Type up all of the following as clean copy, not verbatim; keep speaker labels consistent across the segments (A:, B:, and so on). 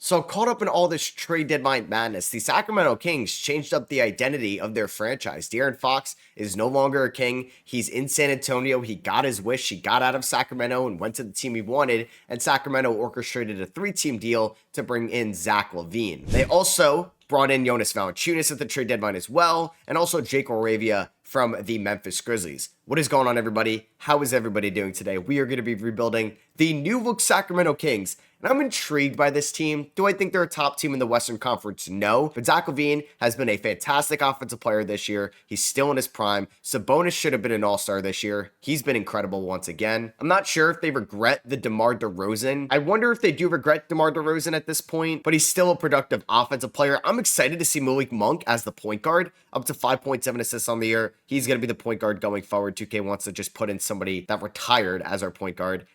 A: So caught up in all this trade deadline madness, the Sacramento Kings changed up the identity of their franchise. De'Aaron Fox is no longer a King. He's in San Antonio. He got his wish. He got out of Sacramento and went to the team he wanted. And Sacramento orchestrated a 3-team deal to bring in Zach LaVine. They also brought in Jonas Valanciunas at the trade deadline as well, and also Jake Oravia from the Memphis Grizzlies. What is going on, everybody? How is everybody doing today? We are going to be rebuilding the new look Sacramento Kings, and I'm intrigued by this team. Do I think they're a top team in the Western Conference? No, but Zach LaVine has been a fantastic offensive player this year. He's still in his prime. Sabonis should have been an all-star this year. He's been incredible once again. I'm not sure if they regret the DeMar DeRozan. I wonder if they do regret DeMar DeRozan at this point, but he's still a productive offensive player. I'm excited to see Malik Monk as the point guard, up to 5.7 assists on the year. He's going to be the point guard going forward. 2K wants to just put in somebody that retired as our point guard.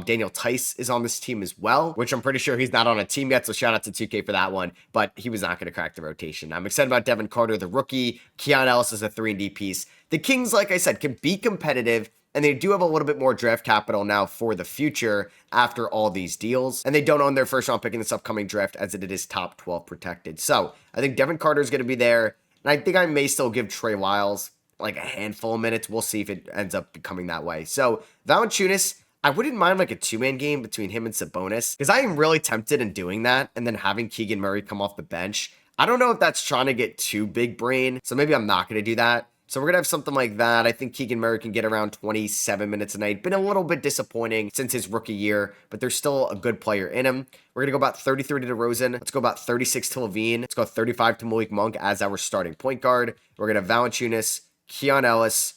A: Daniel Tice is on this team as well, which I'm pretty sure he's not on a team yet, so shout out to 2K for that one, but he was not going to crack the rotation. I'm excited about Devin Carter, the rookie. Keon Ellis is a 3-and-D piece. The Kings, like I said, can be competitive, and they do have a little bit more draft capital now for the future after all these deals, and they don't own their first round pick in this upcoming draft as it is top 12 protected. So I think Devin Carter is going to be there, and I think I may still give Trey Lyles like a handful of minutes. We'll see if it ends up becoming that way. So Valanciunas, I wouldn't mind like a 2-man game between him and Sabonis, because I am really tempted in doing that and then having Keegan Murray come off the bench. I don't know if that's trying to get too big brain, so maybe I'm not going to do that. So we're going to have something like that. I think Keegan Murray can get around 27 minutes a night. Been a little bit disappointing since his rookie year, but there's still a good player in him. We're going to go about 33 to DeRozan. Let's go about 36 to LaVine. Let's go 35 to Malik Monk as our starting point guard. We're going to have Valanciunas, Keon Ellis,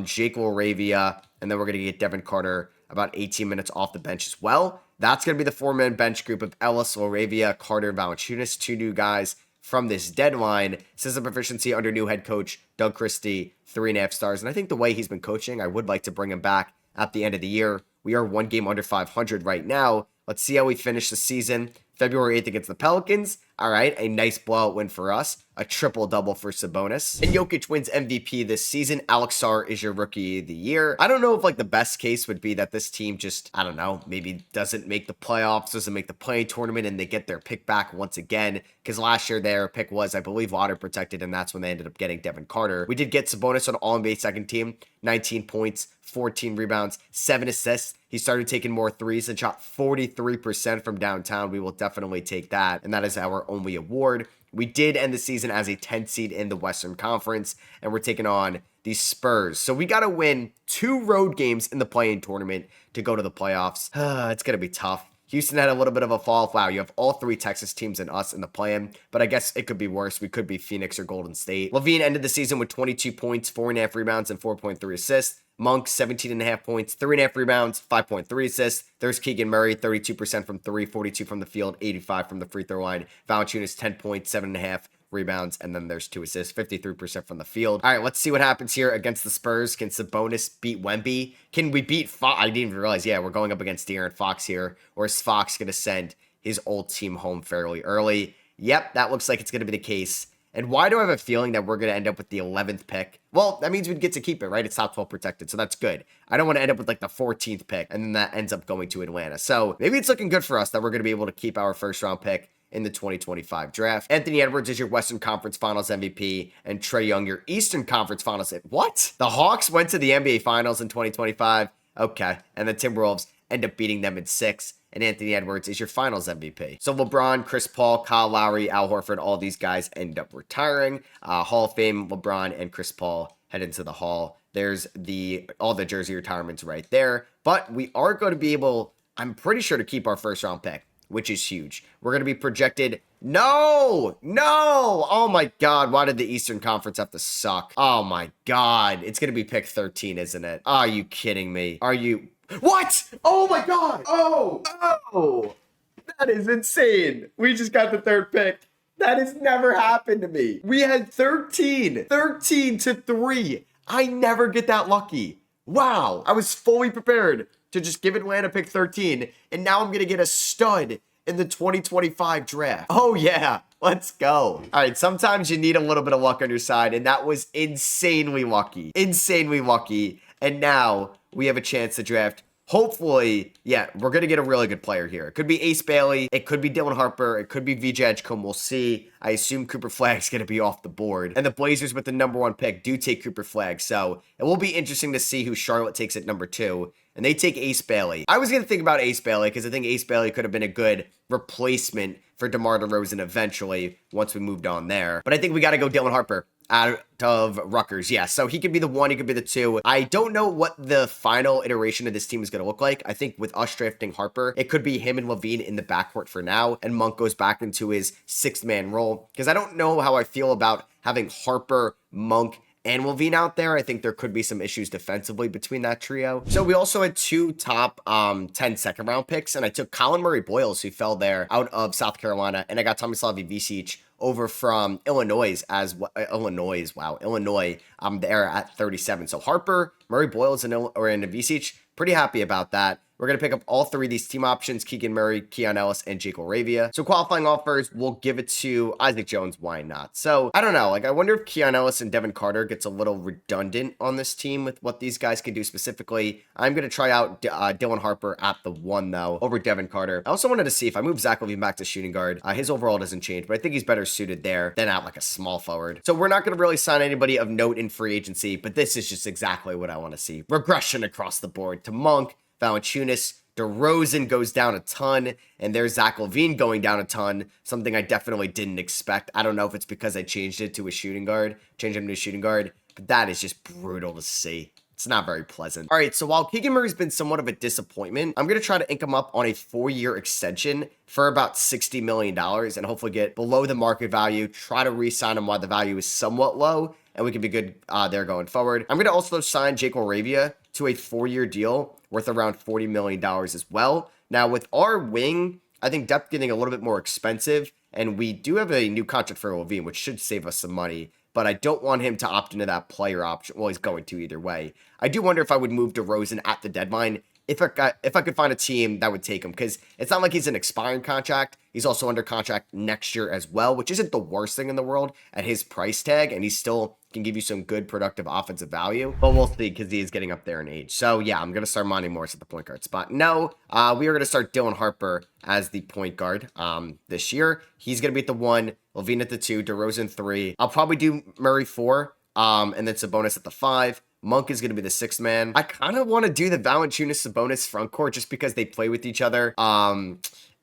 A: Jake Laravia, and then we're going to get Devin Carter about 18 minutes off the bench as well. That's going to be the 4-man bench group of Ellis, Laravia, Carter, Valanciunas, 2 new guys from this deadline. System proficiency under new head coach Doug Christie, 3.5 stars. And I think the way he's been coaching, I would like to bring him back at the end of the year. We are 1 game under 500 right now. Let's see how we finish the season. February 8th against the Pelicans. All right, a nice blowout win for us. A triple-double for Sabonis. And Jokic wins MVP this season. Alex Sarr is your rookie of the year. I don't know if like the best case would be that this team just, I don't know, maybe doesn't make the playoffs, doesn't make the play tournament, and they get their pick back once again. Because last year their pick was, I believe, water protected, and that's when they ended up getting Devin Carter. We did get Sabonis on All-NBA second team. 19 points, 14 rebounds, 7 assists. He started taking more threes and shot 43% from downtown. We will definitely take that, and that is our only award. We did end the season as a 10th seed in the Western Conference, and we're taking on the Spurs. So we got to win 2 road games in the play-in tournament to go to the playoffs. It's going to be tough. Houston had a little bit of a fall off. Wow, you have all 3 Texas teams and us in the play-in, but I guess it could be worse. We could be Phoenix or Golden State. LaVine ended the season with 22 points, 4.5 rebounds, and 4.3 assists. Monk, 17.5 points, 3.5 rebounds, 5.3 assists. There's Keegan Murray, 32% from 3, 42 from the field, 85 from the free throw line. Valanciunas, 10 points, 7.5 rebounds, and then there's 2 assists, 53% from the field. All right, let's see what happens here against the Spurs. Can Sabonis beat Wemby? Can we beat Fox? I didn't even realize, yeah, we're going up against De'Aaron Fox here. Or is Fox going to send his old team home fairly early? Yep, that looks like it's going to be the case. And why do I have a feeling that we're going to end up with the 11th pick? Well, that means we'd get to keep it, right? It's top 12 protected, so that's good. I don't want to end up with like the 14th pick, and then that ends up going to Atlanta. So maybe it's looking good for us that we're going to be able to keep our first round pick in the 2025 draft. Anthony Edwards is your Western Conference Finals MVP, and Trae Young your Eastern Conference Finals. What? The Hawks went to the NBA Finals in 2025? Okay, and the Timberwolves end up beating them in 6. And Anthony Edwards is your Finals MVP. So LeBron, Chris Paul, Kyle Lowry, Al Horford, all these guys end up retiring. Hall of Fame, LeBron and Chris Paul head into the Hall. There's all the jersey retirements right there. But we are going to be able, I'm pretty sure, to keep our first round pick, which is huge. We're going to be projected. No! Oh my God. Why did the Eastern Conference have to suck? Oh my God. It's going to be pick 13, isn't it? Are you kidding me? Are you... What? Oh my God. Oh, that is insane. We just got the 3rd pick. That has never happened to me. We had 13 to 3. I never get that lucky. Wow. I was fully prepared to just give Atlanta pick 13. And now I'm going to get a stud in the 2025 draft. Oh yeah. Let's go. All right. Sometimes you need a little bit of luck on your side. And that was insanely lucky. And now we have a chance to draft hopefully, yeah, we're going to get a really good player here. It could be Ace Bailey. It could be Dylan Harper. It could be VJ Edgecombe. We'll see. I assume Cooper Flagg's going to be off the board. And the Blazers with the #1 pick do take Cooper Flagg. So it will be interesting to see who Charlotte takes at #2. And they take Ace Bailey. I was going to think about Ace Bailey because I think Ace Bailey could have been a good replacement for DeMar DeRozan eventually once we moved on there. But I think we got to go Dylan Harper out of Rutgers. Yeah, so he could be the 1, he could be the 2. I don't know what the final iteration of this team is going to look like. I think with us drafting Harper, it could be him and LaVine in the backcourt for now, and Monk goes back into his 6th-man role. Because I don't know how I feel about having Harper, Monk, and LaVine out there. I think there could be some issues defensively between that trio. So we also had 2 top 10 second-round picks, and I took Colin Murray-Boyles, who fell there out of South Carolina, and I got Tomislav Ivicic over from Illinois Illinois there at 37. So Harper, Murray-Boyles, and Ivicic, pretty happy about that. We're going to pick up all 3 of these team options: Keegan Murray, Keon Ellis, and Jake Laravia. So qualifying offers, we'll give it to Isaac Jones. Why not? So I don't know. Like, I wonder if Keon Ellis and Devin Carter gets a little redundant on this team with what these guys can do specifically. I'm going to try out Dylan Harper at the 1, though, over Devin Carter. I also wanted to see if I move Zach LaVine back to shooting guard. His overall doesn't change, but I think he's better suited there than at like a small forward. So we're not going to really sign anybody of note in free agency, but this is just exactly what I want to see. Regression across the board to Monk, Valanciunas, DeRozan goes down a ton, and there's Zach LaVine going down a ton, something I definitely didn't expect. I don't know if it's because I changed him to a shooting guard, but that is just brutal to see. It's not very pleasant. All right, so while Keegan Murray's been somewhat of a disappointment, I'm going to try to ink him up on a 4-year extension for about $60 million and hopefully get below the market value, try to re-sign him while the value is somewhat low, and we can be good there going forward. I'm going to also sign Jake Laravia to a 4-year deal worth around $40 million as well. Now, with our wing, I think depth getting a little bit more expensive, and we do have a new contract for LaVine, which should save us some money, but I don't want him to opt into that player option. Well, he's going to either way. I do wonder if I would move DeRozan at the deadline if I could find a team that would take him, because it's not like he's an expiring contract. He's also under contract next year as well, which isn't the worst thing in the world at his price tag, and he still can give you some good productive offensive value, but we'll see because he is getting up there in age. So yeah, I'm going to start Monty Morris at the point guard spot. No, we are going to start Dylan Harper as the point guard this year. He's going to be at the 1, LaVine at the 2, DeRozan 3. I'll probably do Murray 4, and then Sabonis at the 5. Monk is going to be the 6th man. I kind of want to do the Valanciunas-Sabonis front court just because they play with each other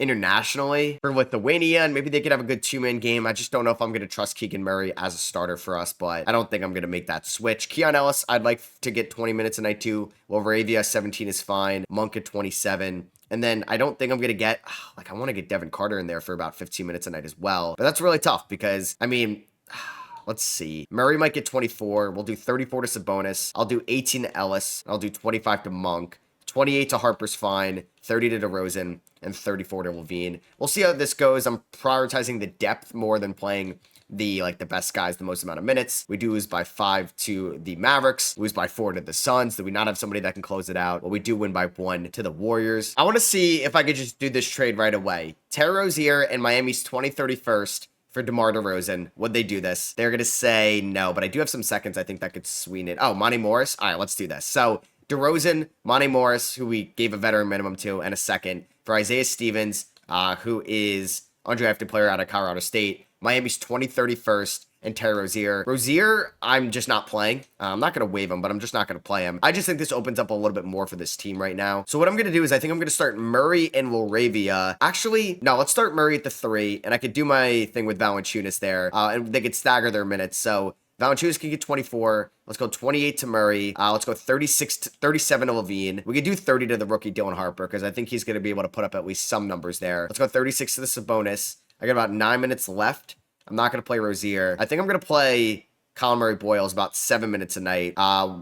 A: internationally for Lithuania, and maybe they could have a good 2-man game. I just don't know if I'm going to trust Keegan Murray as a starter for us, but I don't think I'm going to make that switch. Keon Ellis, I'd like to get 20 minutes a night too. Laravia, 17 is fine. Monk at 27. And then I don't think I'm going to get, I want to get Devin Carter in there for about 15 minutes a night as well. But that's really tough because, I mean, let's see. Murray might get 24. We'll do 34 to Sabonis. I'll do 18 to Ellis. I'll do 25 to Monk. 28 to Harper's fine. 30 to DeRozan. And 34 to LaVine. We'll see how this goes. I'm prioritizing the depth more than playing the best guys the most amount of minutes. We do lose by 5 to the Mavericks. Lose by 4 to the Suns. Do we not have somebody that can close it out? Well, we do win by 1 to the Warriors. I want to see if I could just do this trade right away. Terry Rozier and Miami's 2031st for DeMar DeRozan. Would they do this? They're going to say no, but I do have some seconds I think that could sweeten it. Oh, Monty Morris? All right, let's do this. So DeRozan, Monty Morris, who we gave a veteran minimum to, and a second for Isaiah Stevens, who is undrafted player out of Colorado State. Miami's 2031st, and Terry Rozier. Rozier, I'm just not playing. I'm not going to waive him, but I'm just not going to play him. I just think this opens up a little bit more for this team right now. So what I'm going to do is I think I'm going to start Murray and Laravia. Actually, no, let's start Murray at the 3, and I could do my thing with Valanciunas there, and they could stagger their minutes. So Valanciunas can get 24. Let's go 28 to Murray. Let's go 37 to LaVine. We could do 30 to the rookie Dylan Harper because I think he's going to be able to put up at least some numbers there. Let's go 36 to the Sabonis. I got about 9 minutes left. I'm not going to play Rozier. I think I'm going to play Colin Murray-Boyles about 7 minutes a night.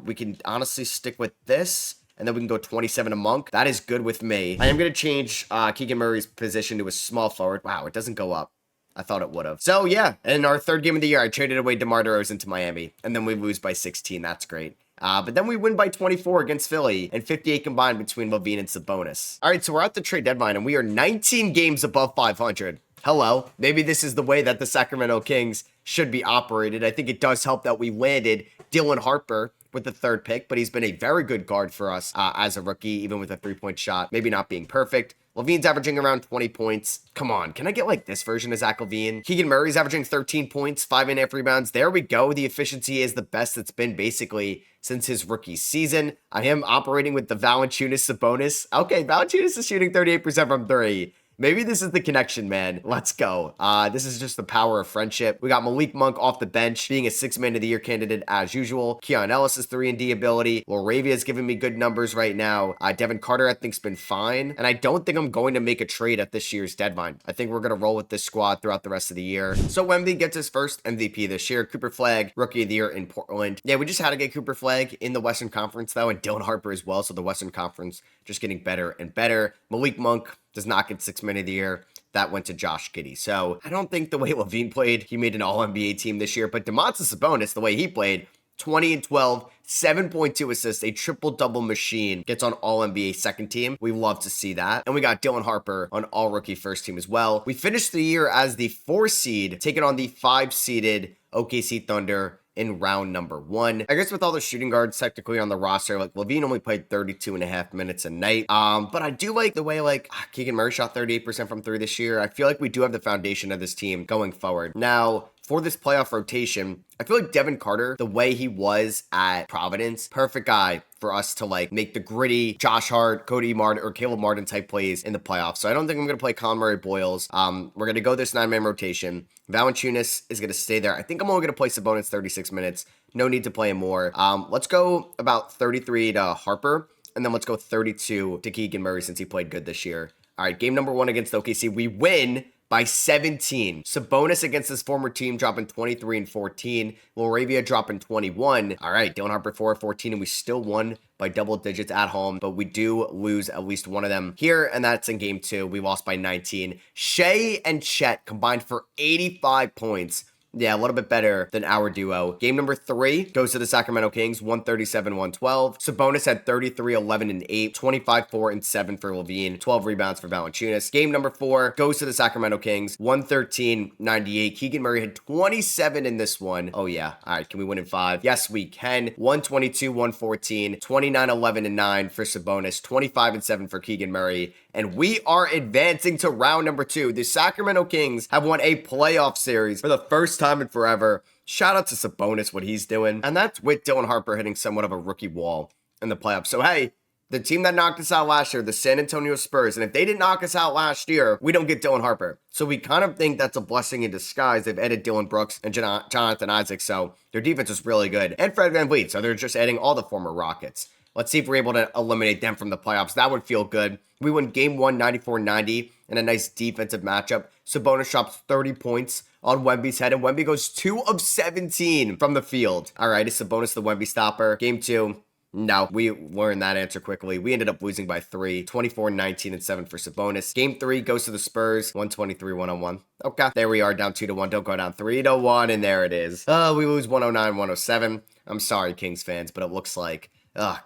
A: We can honestly stick with this, and then we can go 27 to Monk. That is good with me. I am going to change Keegan Murray's position to a small forward. Wow, it doesn't go up. I thought it would have. So yeah, in our 3rd game of the year, I traded away DeMar DeRozan to Miami, and then we lose by 16. That's great. But then we win by 24 against Philly and 58 combined between LaVine and Sabonis. All right, so we're at the trade deadline, and we are 19 games above 500. Hello. Maybe this is the way that the Sacramento Kings should be operated. I think it does help that we landed Dylan Harper with the third pick, but he's been a very good guard for us as a rookie, even with a three-point shot, maybe not being perfect. LaVine's averaging around 20 points. Come on, can I get like this version of Zach LaVine? Keegan Murray's averaging 13 points, 5.5 rebounds. There we go. The efficiency is the best it's been basically since his rookie season. I am operating with the Valanciunas Sabonis. Okay, Valanciunas is shooting 38% from three. Maybe this is the connection, man. Let's go. This is just the power of friendship. We got Malik Monk off the bench, being a 6th man of the year candidate as usual. Keon Ellis' 3-and-D ability. Laravia is giving me good numbers right now. Devin Carter, I think, has been fine. And I don't think I'm going to make a trade at this year's deadline. I think we're going to roll with this squad throughout the rest of the year. So Wemby gets his first MVP this year. Cooper Flagg, Rookie of the Year in Portland. Yeah, we just had to get Cooper Flagg in the Western Conference, though, and Dylan Harper as well. So the Western Conference just getting better and better. Malik Monk does not get 6th man of the year. That went to Josh Giddey. So I don't think the way LaVine played, he made an All-NBA team this year. But Domantas Sabonis, the way he played, 20 and 12, 7.2 assists, a triple-double machine, gets on All-NBA second team. We love to see that. And we got Dylan Harper on All-Rookie first team as well. We finished the year as the 4 seed, taking on the 5-seeded OKC Thunder in round number 1. I guess with all the shooting guards technically on the roster, like LaVine only played 32.5 minutes a night. But I do like the way Keegan Murray shot 38% from 3 this year. I feel like we do have the foundation of this team going forward. Now, for this playoff rotation, I feel like Devin Carter, the way he was at Providence, perfect guy for us to make the gritty Josh Hart, Cody Martin, or Caleb Martin type plays in the playoffs. So I don't think I'm going to play Colin Murray Boyles. We're going to go this 9-man rotation. Valanciunas is going to stay there. I think I'm only going to play Sabonis 36 minutes. No need to play him more. Let's go about 33 to Harper, and then let's go 32 to Keegan Murray since he played good this year. All right, game number 1 against OKC. We win by 17. Sabonis against his former team dropping 23 and 14. Laravia dropping 21. All right, Dylan Harper 4 14, and we still won by double digits at home, but we do lose at least one of them here, and that's in game 2. We lost by 19. Shea and Chet combined for 85 points. Yeah, a little bit better than our duo. Game number 3 goes to the Sacramento Kings, 137-112. Sabonis had 33, 11, and 8, 25, 4, and 7 for LaVine, 12 rebounds for Valanciunas. Game number 4 goes to the Sacramento Kings, 113-98. Keegan Murray had 27 in this one. Oh, yeah. All right, can we win in 5? Yes, we can. 122-114, 29, 11, and 9 for Sabonis, 25 and 7 for Keegan Murray. And we are advancing to round number 2. The Sacramento Kings have won a playoff series for the first time in forever. Shout out to Sabonis, what he's doing. And that's with Dylan Harper hitting somewhat of a rookie wall in the playoffs. So, hey, the team that knocked us out last year, the San Antonio Spurs, and if they didn't knock us out last year, we don't get Dylan Harper. So we kind of think that's a blessing in disguise. They've added Dylan Brooks and Jonathan Isaac, so their defense is really good. And Fred VanVleet, so they're just adding all the former Rockets. Let's see if we're able to eliminate them from the playoffs. That would feel good. We win game 1, 94-90, in a nice defensive matchup. Sabonis drops 30 points on Wemby's head, and Wemby goes 2 of 17 from the field. All right, is Sabonis the Wemby stopper? Game 2. No, we learned that answer quickly. We ended up losing by 3, 24, 19, and 7 for Sabonis. Game 3 goes to the Spurs, 123-101. Okay, there we are, down 2-1. Don't go down 3-1, and there it is. We lose 109-107. I'm sorry, Kings fans, but it looks like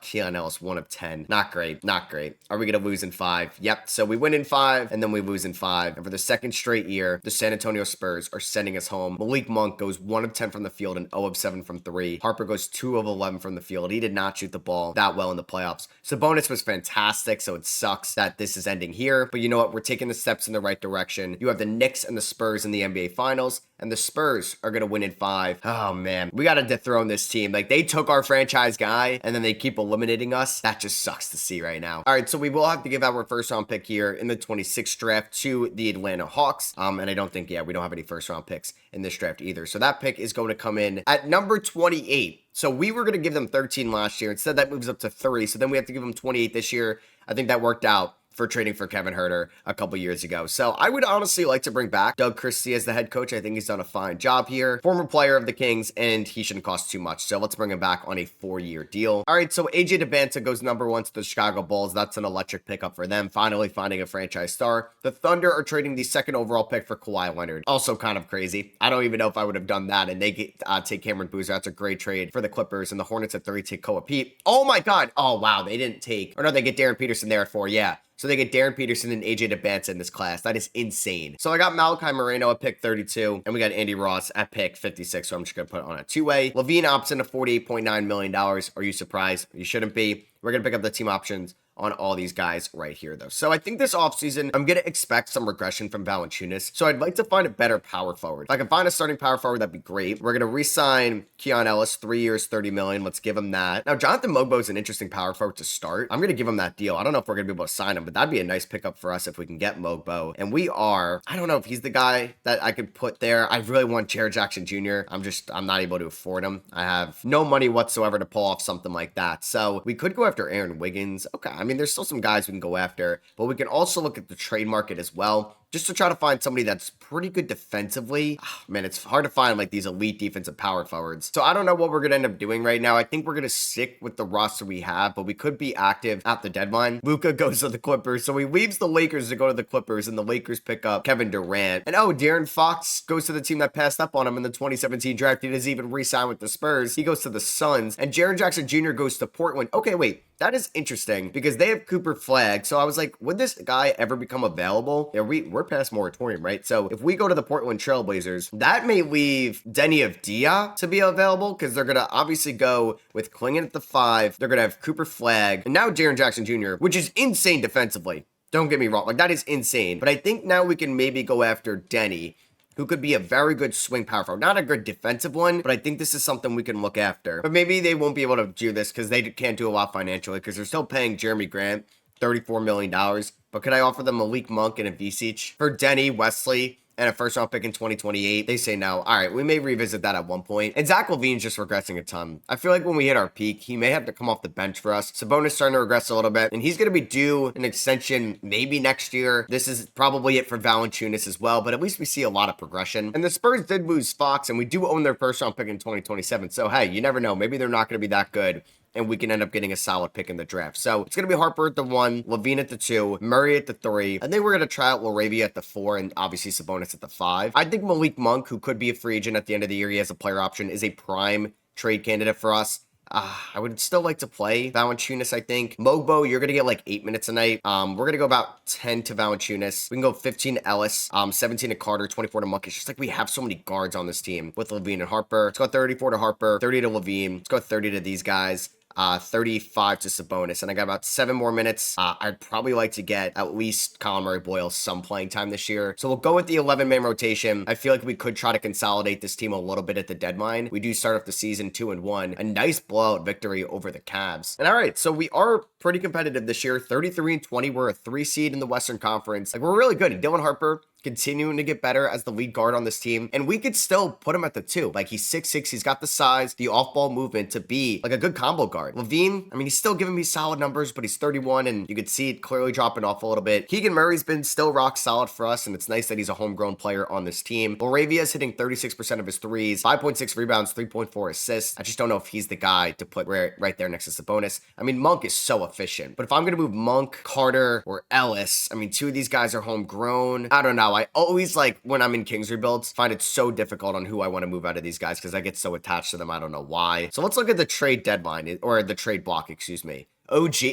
A: Keon Ellis, 1 of 10. Not great. Not great. Are we going to lose in 5? Yep. So we win in 5, and then we lose in 5. And for the second straight year, the San Antonio Spurs are sending us home. Malik Monk goes 1 of 10 from the field and 0 of 7 from 3. Harper goes 2 of 11 from the field. He did not shoot the ball that well in the playoffs. Sabonis was fantastic, so it sucks that this is ending here. But you know what? We're taking the steps in the right direction. You have the Knicks and the Spurs in the NBA Finals, and the Spurs are going to win in 5. Oh, man. We got to dethrone this team. They took our franchise guy, and then they keep eliminating us. That just sucks to see right now. All right, so we will have to give our first round pick here in the 26th draft to the Atlanta Hawks. And I don't think, we don't have any first round picks in this draft either. So that pick is going to come in at number 28. So we were going to give them 13 last year. Instead, that moves up to 3. So then we have to give them 28 this year. I think that worked out for trading for Kevin Huerter a couple years ago. So I would honestly like to bring back Doug Christie as the head coach. I think he's done a fine job here. Former player of the Kings, and he shouldn't cost too much. So let's bring him back on a 4-year deal. All right, so AJ DeBanta goes number 1 to the Chicago Bulls. That's an electric pickup for them, finally finding a franchise star. The Thunder are trading the 2nd overall pick for Kawhi Leonard. Also kind of crazy. I don't even know if I would have done that, and they take Cameron Boozer. That's a great trade for the Clippers, and the Hornets at 3 take Koa Pete. Oh my God. Oh, wow. They didn't take, or no, they get Darren Peterson there at 4. Yeah. So they get Darren Peterson and AJ DeBanza in this class. That is insane. So I got Malachi Moreno at pick 32, and we got Andy Ross at pick 56. So I'm just going to put it on a two-way. LaVine option of $48.9 million. Are you surprised? You shouldn't be. We're going to pick up the team options on all these guys right here, though. So I think this offseason, I'm going to expect some regression from Valanciunas. So I'd like to find a better power forward. If I can find a starting power forward, that'd be great. We're going to re-sign Keon Ellis, 3 years, $30 million. Let's give him that. Now, Jonathan Mogbo is an interesting power forward to start. I'm going to give him that deal. I don't know if we're going to be able to sign him, but that'd be a nice pickup for us if we can get Mogbo. And we are, I don't know if he's the guy that I could put there. I really want Jared Jackson Jr. I'm not able to afford him. I have no money whatsoever to pull off something like that. So we could go after Aaron Wiggins. Okay. I mean, there's still some guys we can go after, but we can also look at the trade market as well, just to try to find somebody that's pretty good defensively. Man, it's hard to find like these elite defensive power forwards. So I don't know what we're going to end up doing right now. I think we're going to stick with the roster we have, but we could be active at the deadline. Luka goes to the Clippers, so he leaves the Lakers to go to the Clippers, and the Lakers pick up Kevin Durant. And oh, De'Aaron Fox goes to the team that passed up on him in the 2017 draft. He doesn't even re-sign with the Spurs. He goes to the Suns, and Jaren Jackson Jr. goes to Portland. Okay, wait. That is interesting because they have Cooper Flag. So I was like, would this guy ever become available? Yeah, we're past moratorium, right? So if we go to the Portland Trailblazers, that may leave Denny Avdia to be available because they're going to obviously go with Klingon at the 5. They're going to have Cooper Flag and now Jaren Jackson Jr., which is insane defensively. Don't get me wrong. Like, that is insane. But I think now we can maybe go after Denny, who could be a very good swing power forward. Not a good defensive one, but I think this is something we can look after. But maybe they won't be able to do this because they can't do a lot financially because they're still paying Jeremy Grant $34 million. But could I offer them Malik Monk and a Vicic for Denny, Wesley, and a first-round pick in 2028? They say no. All right, we may revisit that at one point. And Zach LaVine's just regressing a ton. I feel like when we hit our peak, he may have to come off the bench for us. Sabonis starting to regress a little bit, and he's going to be due an extension maybe next year. This is probably it for Valanciunas as well, but at least we see a lot of progression. And the Spurs did lose Fox, and we do own their first-round pick in 2027. So, hey, you never know. Maybe they're not going to be that good, and we can end up getting a solid pick in the draft. So it's going to be Harper at the 1, LaVine at the 2, Murray at the 3. I think we're going to try out Laravia at the 4, and obviously Sabonis at the 5. I think Malik Monk, who could be a free agent at the end of the year, he has a player option, is a prime trade candidate for us. I would still like to play Valanciunas, I think. Mogbo, you're going to get like 8 minutes a night. We're going to go about 10 to Valanciunas. We can go 15 to Ellis, 17 to Carter, 24 to Monk. It's just like we have so many guards on this team with LaVine and Harper. Let's go 34 to Harper, 30 to LaVine. Let's go 30 to these guys. 35 to Sabonis, and I got about 7 more minutes. I'd probably like to get at least Colin Murray-Boyle some playing time this year. So we'll go with the 11-man rotation. I feel like we could try to consolidate this team a little bit at the deadline. We do start off the season 2-1. A nice blowout victory over the Cavs. And all right, so we are pretty competitive this year. 33-20. We're a 3 seed in the Western Conference. Like, we're really good. And Dylan Harper continuing to get better as the lead guard on this team. And we could still put him at the 2. Like, he's 6'6". He's got the size, the off-ball movement to be like a good combo guard. LaVine, I mean, he's still giving me solid numbers, but he's 31, and you could see it clearly dropping off a little bit. Keegan Murray's been still rock solid for us, and it's nice that he's a homegrown player on this team. Laravia's hitting 36% of his threes, 5.6 rebounds, 3.4 assists. I just don't know if he's the guy to put right there next to Sabonis. I mean, Monk is so efficient, but if I'm going to move Monk, Carter, or Ellis, I mean, 2 of these guys are homegrown. I don't know. I always, like, when I'm in Kings rebuilds, find it so difficult on who I want to move out of these guys because I get so attached to them. I don't know why. So let's look at the trade deadline, or the trade block, excuse me. OG,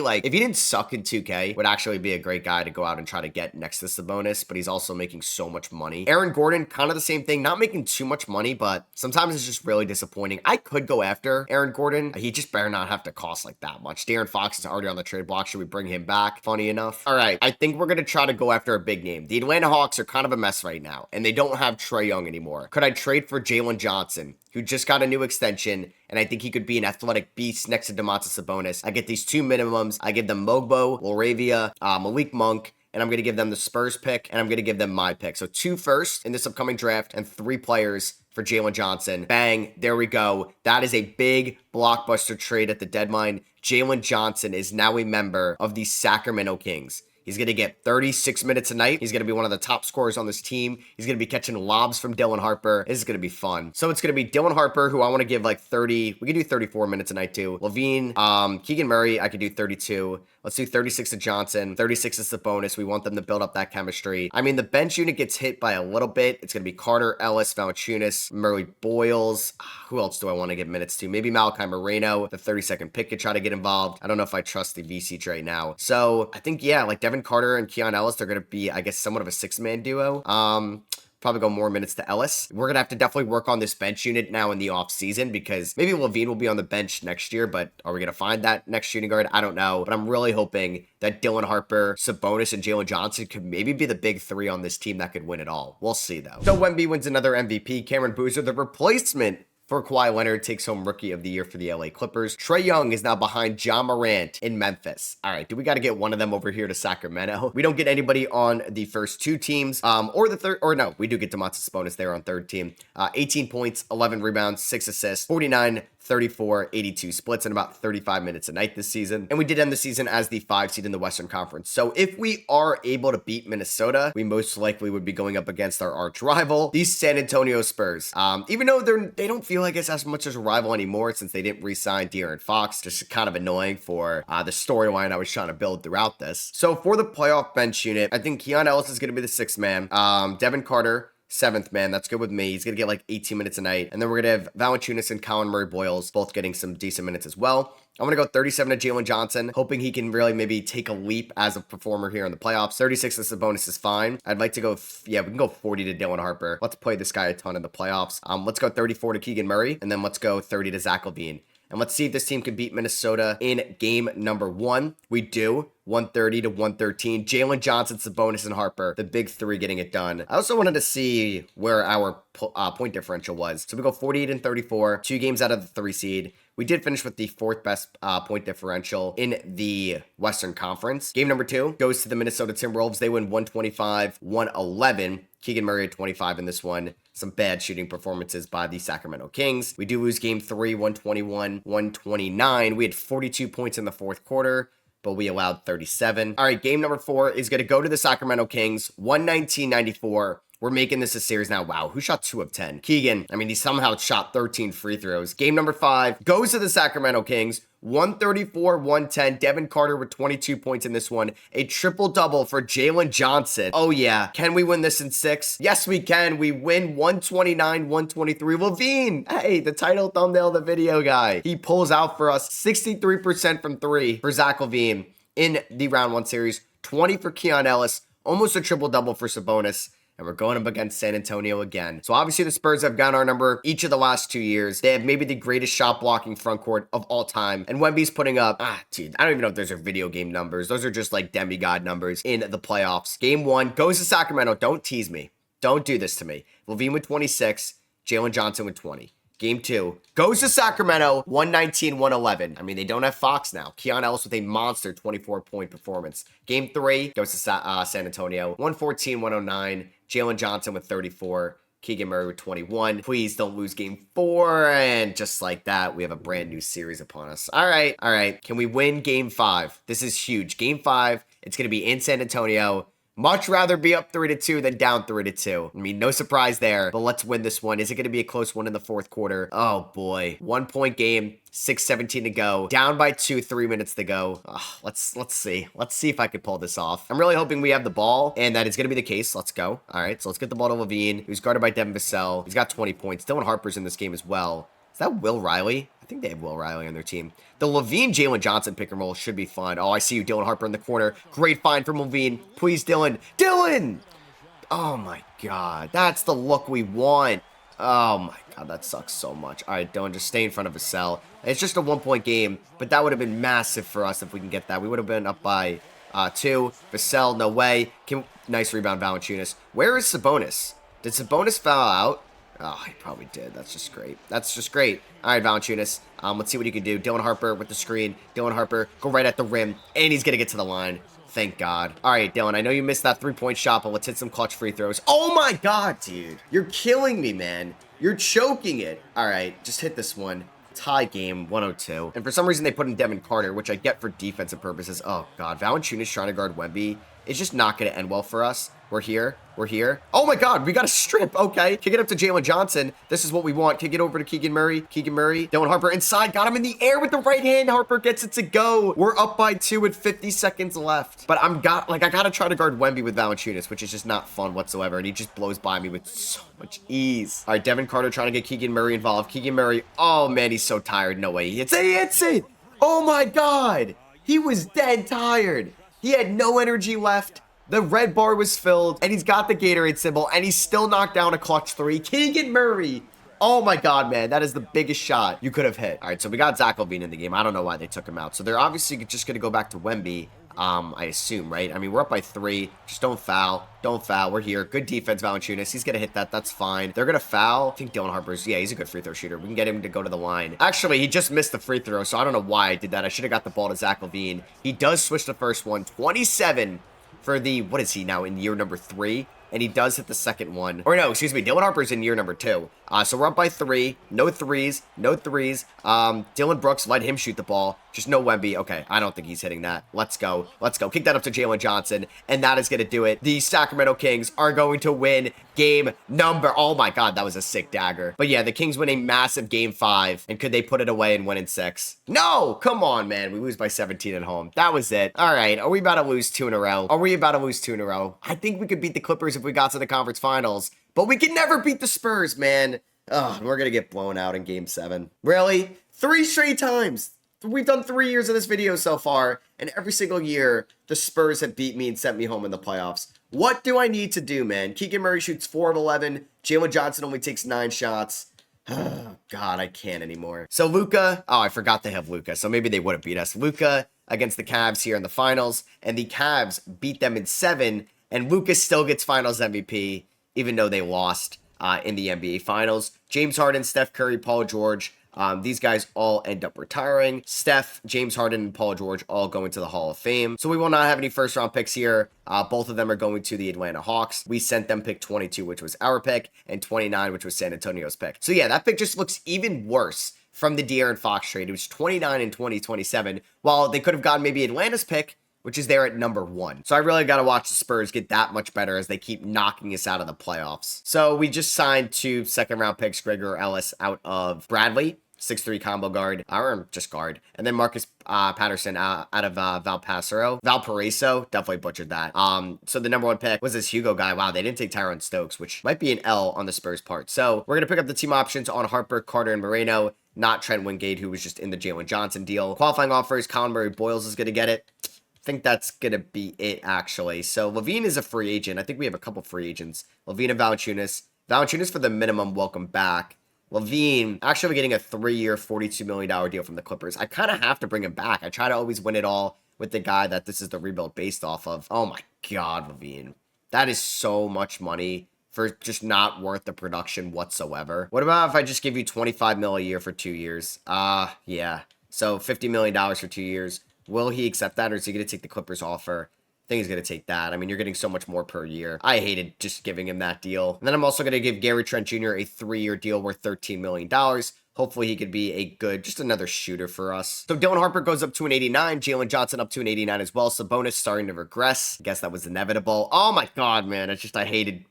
A: like, if he didn't suck in 2K, would actually be a great guy to go out and try to get next to Sabonis, but he's also making so much money. Aaron Gordon, kind of the same thing, not making too much money, but sometimes it's just really disappointing. I could go after Aaron Gordon. He just better not have to cost like that much. De'Aaron Fox is already on the trade block. Should we bring him back? Funny enough. All right, I think we're going to try to go after a big name. The Atlanta Hawks are kind of a mess right now, and they don't have Trae Young anymore. Could I trade for Jalen Johnson, who just got a new extension, and I think he could be an athletic beast next to Domantas Sabonis? I get these 2 minimums. I give them Mogbo, Laravia, Malik Monk, and I'm going to give them the Spurs pick, and I'm going to give them my pick. So 2 firsts in this upcoming draft, and 3 players for Jalen Johnson. Bang, there we go. That is a big blockbuster trade at the deadline. Jalen Johnson is now a member of the Sacramento Kings. He's going to get 36 minutes a night. He's going to be one of the top scorers on this team. He's going to be catching lobs from Dylan Harper. This is going to be fun. So it's going to be Dylan Harper, who I want to give like 30. We could do 34 minutes a night too. LaVine, Keegan Murray, I could do 32. Let's do 36 to Johnson. 36 is the bonus. We want them to build up that chemistry. I mean, the bench unit gets hit by a little bit. It's going to be Carter, Ellis, Valanciunas, Murray Boyles. Who else do I want to give minutes to? Maybe Malachi Moreno, the 32nd pick, could try to get involved. I don't know if I trust the VC right now. So I think, yeah, like Devin Carter and Keon Ellis, they're going to be, I guess, somewhat of a six-man duo. Probably go more minutes to Ellis. We're going to have to definitely work on this bench unit now in the offseason because maybe LaVine will be on the bench next year, but are we going to find that next shooting guard? I don't know, but I'm really hoping that Dylan Harper, Sabonis, and Jalen Johnson could maybe be the big three on this team that could win it all. We'll see, though. So Wemby wins another MVP. Cameron Boozer, the replacement for Kawhi Leonard, takes home Rookie of the Year for the LA Clippers. Trae Young is now behind Ja Morant in Memphis. All right, do we got to get one of them over here to Sacramento? We don't get anybody on the first two teams, or the third, or no, we do get Domantas Sabonis there on third team. 18 points, 11 rebounds, 6 assists, 49, 34, 82 splits in about 35 minutes a night this season. And we did end the season as the 5 seed in the Western Conference. So if we are able to beat Minnesota, we most likely would be going up against our arch rival, the San Antonio Spurs. Even though they don't feel like it's as much as a rival anymore since they didn't re-sign De'Aaron Fox, just kind of annoying for the storyline I was trying to build throughout this. So for the playoff bench unit, I think Keon Ellis is going to be the 6th man. Devin Carter, 7th man. That's good with me. He's going to get like 18 minutes a night. And then we're going to have Valanciunas and Colin Murray Boyles both getting some decent minutes as well. I'm going to go 37 to Jalen Johnson, hoping he can really maybe take a leap as a performer here in the playoffs. 36 as a bonus is fine. I'd like to go, we can go 40 to Dylan Harper. Let's play this guy a ton in the playoffs. Let's go 34 to Keegan Murray, and then let's go 30 to Zach LaVine. And let's see if this team can beat Minnesota in game number 1. We do. 130 to 113. Jalen Johnson, Sabonis, and Harper, the big three getting it done. I also wanted to see where our point differential was. So we go 48 and 34, 2 games out of the 3 seed. We did finish with the 4th best point differential in the Western Conference. Game number 2 goes to the Minnesota Timberwolves. They win 125-111. Keegan Murray at 25 in this one. Some bad shooting performances by the Sacramento Kings. We do lose game 3, 121-129. We had 42 points in the 4th quarter, but we allowed 37. All right, game number 4 is going to go to the Sacramento Kings, 119-94. We're making this a series now. Wow, who shot 2 of 10? Keegan, I mean, he somehow shot 13 free throws. Game number 5 goes to the Sacramento Kings, 134-110. Devin Carter with 22 points in this one. A triple-double for Jalen Johnson. Oh, yeah. Can we win this in 6? Yes, we can. We win 129-123. LaVine, hey, the title thumbnail of the video guy. He pulls out for us 63% from 3 for Zach LaVine in the round 1 series. 20 for Keon Ellis. Almost a triple-double for Sabonis. And we're going up against San Antonio again. So obviously the Spurs have gotten our number each of the last 2 years. They have maybe the greatest shot blocking front court of all time. And Wemby's putting up, dude, I don't even know if those are video game numbers. Those are just like demigod numbers in the playoffs. Game 1 goes to Sacramento. Don't tease me. Don't do this to me. LaVine with 26, Jalen Johnson with 20. Game 2 goes to Sacramento, 119-111. I mean, they don't have Fox now. Keon Ellis with a monster 24-point performance. Game 3 goes to San Antonio, 114-109. Jalen Johnson with 34. Keegan Murray with 21. Please don't lose game 4. And just like that, we have a brand new series upon us. All right. Can we win game 5? This is huge. Game 5, it's going to be in San Antonio. Much rather be up 3-2 than down 3-2. I mean, no surprise there, but let's win this one. Is it going to be a close one in the 4th quarter? Oh boy. 1-point game, 6:17 to go. Down by 2, 3 minutes to go. Let's see. Let's see if I could pull this off. I'm really hoping we have the ball and that is going to be the case. Let's go. All right, so let's get the ball to LaVine, who's guarded by Devin Vassell. He's got 20 points. Dylan Harper's in this game as well. Is that Will Riley? I think they have Will Riley on their team. The LaVine-Jalen Johnson pick and roll should be fun. Oh, I see you, Dylan Harper in the corner. Great find from LaVine. Please, Dylan. Dylan! Oh, my God. That's the look we want. Oh, my God. That sucks so much. All right, Dylan, just stay in front of Vassell. It's just a 1-point game, but that would have been massive for us if we can get that. We would have been up by 2. Vassell, no way. Nice rebound, Valanciunas. Where is Sabonis? Did Sabonis foul out? Oh, he probably did. That's just great. That's just great. All right, Valanciunas. Let's see what he can do. Dylan Harper with the screen. Dylan Harper, go right at the rim. And he's going to get to the line. Thank God. All right, Dylan, I know you missed that 3-point shot, but let's hit some clutch free throws. Oh, my God, dude. You're killing me, man. You're choking it. All right, just hit this one. Tie game, 102. And for some reason, they put in Devin Carter, which I get for defensive purposes. Oh, God. Valanciunas trying to guard Wemby. it's just not going to end well for us. We're here. We're here. Oh my God, we got a strip. Okay. Kick it up to Jalen Johnson. This is what we want. Kick it over to Keegan Murray. Keegan Murray. Dylan Harper inside. Got him in the air with the right hand. Harper gets it to go. We're up by 2 with 50 seconds left. But I gotta try to guard Wemby with Valanciunas, which is just not fun whatsoever. And he just blows by me with so much ease. All right, Devin Carter trying to get Keegan Murray involved. Keegan Murray. Oh man, he's so tired. No way. He hits it. He hits it. Oh my God. He was dead tired. He had no energy left. The red bar was filled, and he's got the Gatorade symbol, and he's still knocked down a clutch 3. Keegan Murray. Oh my God, man. That is the biggest shot you could have hit. All right, so we got Zach LaVine in the game. I don't know why they took him out. So they're obviously just going to go back to Wemby, I assume, right? I mean, we're up by 3. Just don't foul. Don't foul. We're here. Good defense, Valanciunas. He's going to hit that. That's fine. They're going to foul. I think Dylan Harper's, yeah, he's a good free throw shooter. We can get him to go to the line. Actually, he just missed the free throw, so I don't know why I did that. I should have got the ball to Zach LaVine. He does switch the first one. 27 for the, what is he now, in year number 3? And he does hit the second one. Or no, excuse me, Dylan Harper's in year number 2. So we're up by 3. No threes. No threes. Dylan Brooks, let him shoot the ball. Just no Wemby. Okay, I don't think he's hitting that. Let's go. Let's go. Kick that up to Jalen Johnson. And that is going to do it. The Sacramento Kings are going to win game number... Oh my God, that was a sick dagger. But yeah, the Kings win a massive game 5. And could they put it away and win in 6? No! Come on, man. We lose by 17 at home. That was it. All right. Are we about to lose 2 in a row? Are we about to lose 2 in a row? I think we could beat the Clippers if we got to the conference finals. But we can never beat the Spurs, man. Ugh, we're going to get blown out in game 7. Really? 3 straight times. We've done 3 years of this video so far, and every single year, the Spurs have beat me and sent me home in the playoffs. What do I need to do, man? Keegan Murray shoots 4 of 11. Jalen Johnson only takes 9 shots. Oh, God, I can't anymore. So Luka, oh, I forgot they have Luka, so maybe they would have beat us. Luka against the Cavs here in the finals, and the Cavs beat them in 7, and Luka still gets finals MVP, even though they lost in the NBA Finals. James Harden, Steph Curry, Paul George, these guys all end up retiring. Steph, James Harden, and Paul George all go into the Hall of Fame. So we will not have any first round picks here. Both of them are going to the Atlanta Hawks. We sent them pick 22, which was our pick, and 29, which was San Antonio's pick. So yeah, that pick just looks even worse from the De'Aaron Fox trade. It was 29 and 2027. While they could have gotten maybe Atlanta's pick, which is there at number 1. So I really got to watch the Spurs get that much better as they keep knocking us out of the playoffs. So we just signed 2 second-round picks, Gregor Ellis out of Bradley, 6'3" combo guard, or just guard. And then Marcus Patterson out of Valparaiso, definitely butchered that. So the number 1 pick was this Hugo guy. Wow, they didn't take Tyrone Stokes, which might be an L on the Spurs part. So we're going to pick up the team options on Harper, Carter, and Moreno, not Trent Wingate, who was just in the Jalen Johnson deal. Qualifying offers, Colin Murray-Boyles is going to get it. I think that's going to be it, actually. So LaVine is a free agent. I think we have a couple free agents. LaVine and Valanciunas. Valanciunas for the minimum, welcome back. LaVine actually getting a 3-year, $42 million deal from the Clippers. I kind of have to bring him back. I try to always win it all with the guy that this is the rebuild based off of. Oh my God, LaVine. That is so much money for just not worth the production whatsoever. What about if I just give you $25 million a year for 2 years? Yeah. So $50 million for 2 years. Will he accept that, or is he going to take the Clippers offer? I think he's going to take that. I mean, you're getting so much more per year. I hated just giving him that deal. And then I'm also going to give Gary Trent Jr. a 3-year deal worth $13 million. Hopefully he could be a good, just another shooter for us. So Dylan Harper goes up to an 89. Jalen Johnson up to an 89 as well. Sabonis starting to regress. I guess that was inevitable. Oh my God, man. I hated...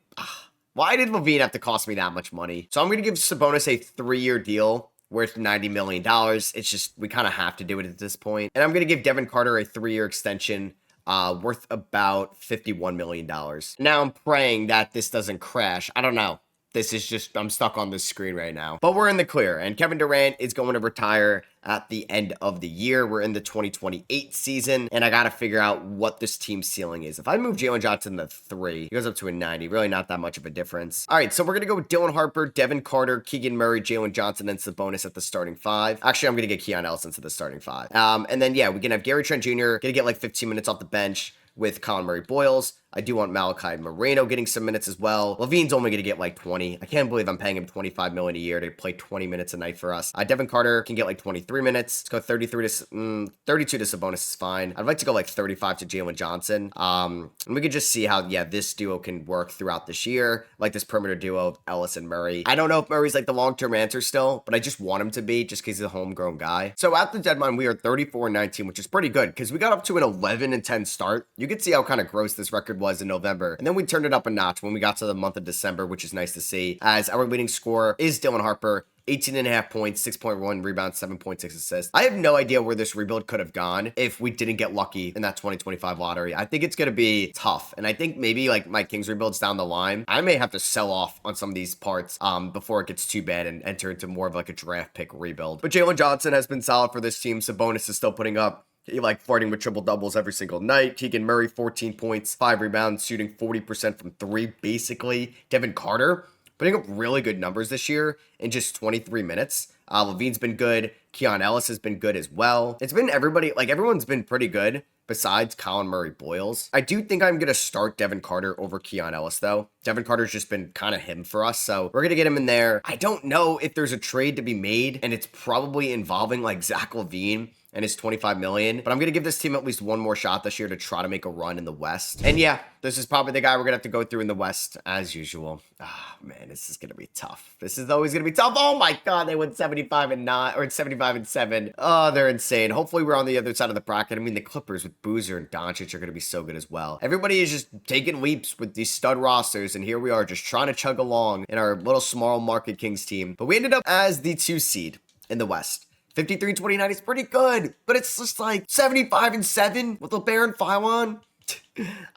A: Why did LaVine have to cost me that much money? So I'm going to give Sabonis a 3-year deal worth $90 million. It's just, we kind of have to do it at this point. And I'm going to give Devin Carter a 3-year extension worth about $51 million. Now I'm praying that this doesn't crash. I don't know. This is just, I'm stuck on this screen right now. But we're in the clear, and Kevin Durant is going to retire at the end of the year. We're in the 2028 season, and I got to figure out what this team ceiling is. If I move Jalen Johnson to 3, he goes up to a 90. Really not that much of a difference. All right, so we're going to go with Dylan Harper, Devin Carter, Keegan Murray, Jalen Johnson, and Sabonis at the starting 5. Actually, I'm going to get Keon Ellis to the starting 5. And then, yeah, we can have Gary Trent Jr. going to get like 15 minutes off the bench with Colin Murray-Boyles. I do want Malachi Moreno getting some minutes as well. LaVine's only going to get like 20. I can't believe I'm paying him $25 million a year to play 20 minutes a night for us. Devin Carter can get like 23 minutes. Let's go 32 to Sabonis is fine. I'd like to go like 35 to Jalen Johnson. And we could just see how, yeah, this duo can work throughout this year. Like this perimeter duo of Ellis and Murray. I don't know if Murray's like the long-term answer still, but I just want him to be just because he's a homegrown guy. So at the deadline, we are 34-19, which is pretty good because we got up to an 11-10 start. You can see how kind of gross this record was in November. And then we turned it up a notch when we got to the month of December, which is nice to see, as our leading scorer is Dylan Harper. 18.5 points, 6.1 rebounds, 7.6 assists. I have no idea where this rebuild could have gone if we didn't get lucky in that 2025 lottery. I think it's going to be tough. And I think maybe like my Kings rebuilds down the line, I may have to sell off on some of these parts before it gets too bad and enter into more of like a draft pick rebuild. But Jalen Johnson has been solid for this team. Sabonis is still putting up flirting with triple doubles every single night. Keegan Murray, 14 points, 5 rebounds, shooting 40% from 3, basically. Devin Carter putting up really good numbers this year in just 23 minutes. LaVine's been good. Keon Ellis has been good as well. It's been everybody, like everyone's been pretty good besides Colin Murray Boyles. I do think I'm going to start Devin Carter over Keon Ellis though. Devin Carter's just been kind of him for us, so we're going to get him in there. I don't know if there's a trade to be made, and it's probably involving like Zach LaVine and his 25 million. But I'm going to give this team at least one more shot this year to try to make a run in the West. And yeah, this is probably the guy we're going to have to go through in the West as usual. Ah, man, this is going to be tough. This is always going to be tough. Oh my God, they went 75-9 or 75-7. Oh, they're insane. Hopefully we're on the other side of the bracket. I mean, the Clippers with Boozer and Doncic are going to be so good as well. Everybody is just taking leaps with these stud rosters. And here we are just trying to chug along in our little small market Kings team. But we ended up as the 2 seed in the West. 53-29 is pretty good, but it's just like 75-7 with LeBaron and Phylon.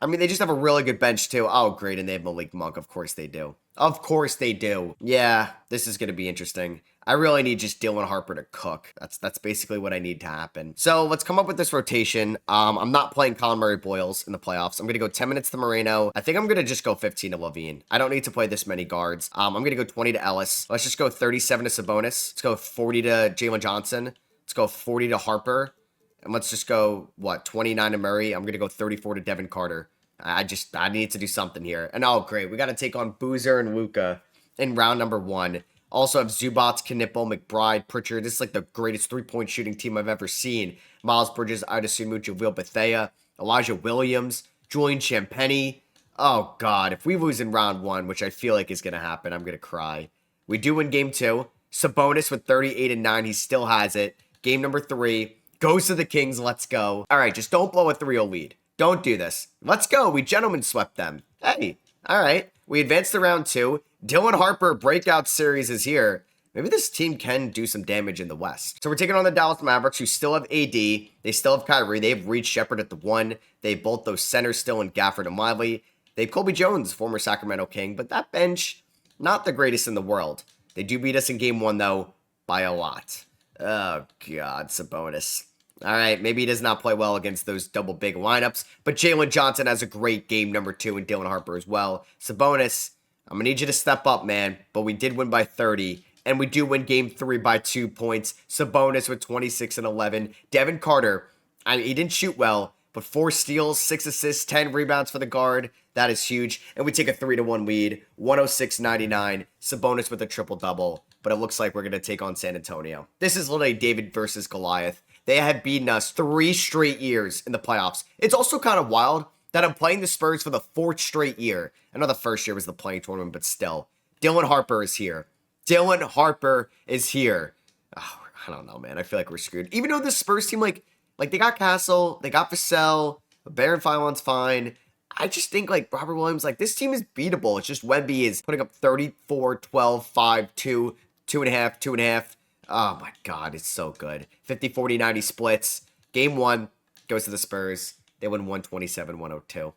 A: I mean, they just have a really good bench too. Oh, great, and they have Malik Monk. Of course they do. Of course they do. Yeah, this is going to be interesting. I really need just Dylan Harper to cook. That's basically what I need to happen. So let's come up with this rotation. I'm not playing Colin Murray Boyles in the playoffs. I'm going to go 10 minutes to Moreno. I think I'm going to just go 15 to LaVine. I don't need to play this many guards. I'm going to go 20 to Ellis. Let's just go 37 to Sabonis. Let's go 40 to Jalen Johnson. Let's go 40 to Harper. And let's just go, 29 to Murray. I'm going to go 34 to Devin Carter. I need to do something here. And oh, great. We got to take on Boozer and Luka in round number 1. Also have Zubats, Knipple, McBride, Pritchard. This is like the greatest three-point shooting team I've ever seen. Miles Bridges, Idasumu, Javale Bethea, Elijah Williams, Julian Champagny. Oh, God. If we lose in round 1, which I feel like is going to happen, I'm going to cry. We do win game 2. Sabonis with 38-9. He still has it. Game number 3. Goes to the Kings. Let's go. All right, just don't blow a 3-0 lead. Don't do this. Let's go. We gentlemen swept them. Hey, all right. We advanced to round 2. Dylan Harper breakout series is here. Maybe this team can do some damage in the West. So we're taking on the Dallas Mavericks, who still have AD. They still have Kyrie. They have Reed Shepherd at the 1. They have both those centers still in Gafford and Lively. They have Colby Jones, former Sacramento King. But that bench, not the greatest in the world. They do beat us in game 1, though, by a lot. Oh, God, Sabonis. All right, maybe he does not play well against those double big lineups, but Jalen Johnson has a great game number 2 and Dylan Harper as well. Sabonis, I'm going to need you to step up, man, but we did win by 30, and we do win game 3 by 2 points. Sabonis with 26 and 11. Devin Carter, he didn't shoot well, but 4 steals, 6 assists, 10 rebounds for the guard. That is huge, and we take a 3-1 lead, 106-99. Sabonis with a triple-double, but it looks like we're going to take on San Antonio. This is literally David versus Goliath. They have beaten us 3 straight years in the playoffs. It's also kind of wild that I'm playing the Spurs for the 4th straight year. I know the first year was the playing tournament, but still. Dylan Harper is here. Dylan Harper is here. Oh, I don't know, man. I feel like we're screwed. Even though this Spurs team, like they got Castle, they got Vassell, Baron Phylon's fine. I just think, like, Robert Williams, like, this team is beatable. It's just Wemby is putting up 34, 12, 5, 2, 2.5, 2.5. Oh, my God. It's so good. 50, 40, 90 splits. Game 1 goes to the Spurs. They win 127-102. All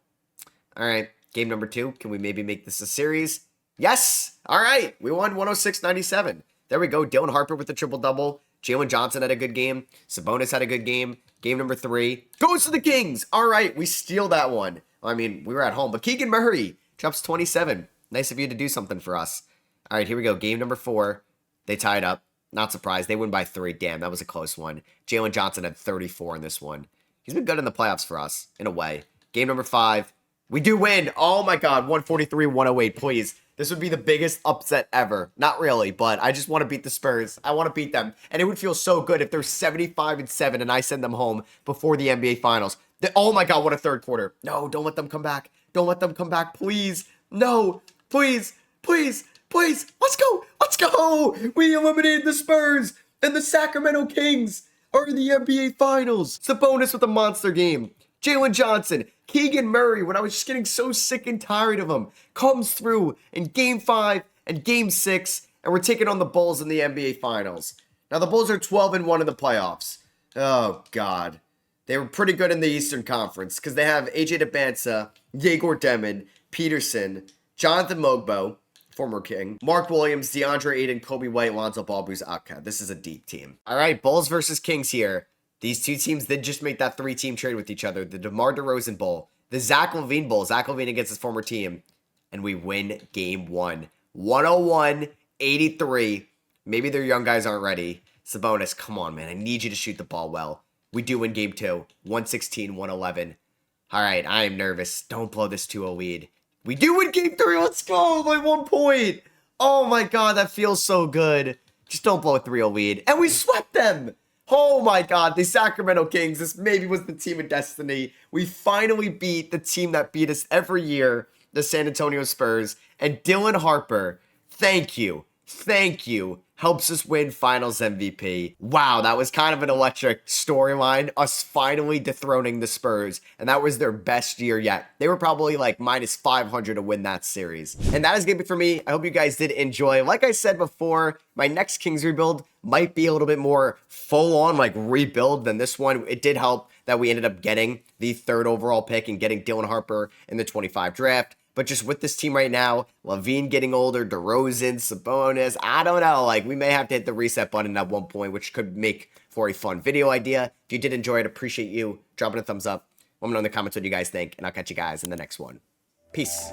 A: right. Game number 2. Can we maybe make this a series? Yes. All right. We won 106-97. There we go. Dylan Harper with the triple-double. Jalen Johnson had a good game. Sabonis had a good game. Game number 3 goes to the Kings. All right. We steal that one. I mean, we were at home. But Keegan Murray drops 27. Nice of you to do something for us. All right. Here we go. Game number 4. They tied up. Not surprised. They win by 3. Damn, that was a close one. Jalen Johnson had 34 in this one. He's been good in the playoffs for us, in a way. Game number 5. We do win. Oh my God, 143-108, please. This would be the biggest upset ever. Not really, but I just want to beat the Spurs. I want to beat them. And it would feel so good if they're 75-7 and I send them home before the NBA Finals. Oh my God, what a third quarter. No, don't let them come back. Don't let them come back, please. No, please, please, please. Let's go. Let's go. We eliminated the Spurs, and the Sacramento Kings are in the NBA Finals. Sabonis with a monster game. Jalen Johnson, Keegan Murray, when I was just getting so sick and tired of him, comes through in Game 5 and Game 6, and we're taking on the Bulls in the NBA Finals. Now, the Bulls are 12-1 in the playoffs. Oh, God. They were pretty good in the Eastern Conference because they have AJ DeBansa, Yegor Demon, Peterson, Jonathan Mogbo, former King, Mark Williams, DeAndre Ayton, Kobe White, Lonzo Ball, Buzaka. This is a deep team. All right, Bulls versus Kings here. These two teams did just make that 3-team trade with each other. The DeMar DeRozan Bowl, the Zach LaVine Bowl. Zach LaVine against his former team. And we win Game 1. 101-83. Maybe their young guys aren't ready. Sabonis, come on, man. I need you to shoot the ball well. We do win Game 2. 116-111. All right, I am nervous. Don't blow this 2-0 lead. We do win Game 3. Let's go by 1 point. Oh, my God. That feels so good. Just don't blow a 3-0 lead. And we swept them. Oh my God, the Sacramento Kings. This maybe was the team of destiny. We finally beat the team that beat us every year, the San Antonio Spurs. And Dylan Harper, thank you. Thank you. Helps us win Finals MVP. Wow, that was kind of an electric storyline. Us finally dethroning the Spurs. And that was their best year yet. They were probably like -500 to win that series. And that is going to be for me. I hope you guys did enjoy. Like I said before, my next Kings rebuild might be a little bit more full-on like rebuild than this one. It did help that we ended up getting the 3rd overall pick and getting Dylan Harper in the 25 draft. But just with this team right now, LaVine getting older, DeRozan, Sabonis, I don't know. Like, we may have to hit the reset button at 1 point, which could make for a fun video idea. If you did enjoy it, appreciate you dropping a thumbs up. Let me know in the comments what you guys think, and I'll catch you guys in the next one. Peace.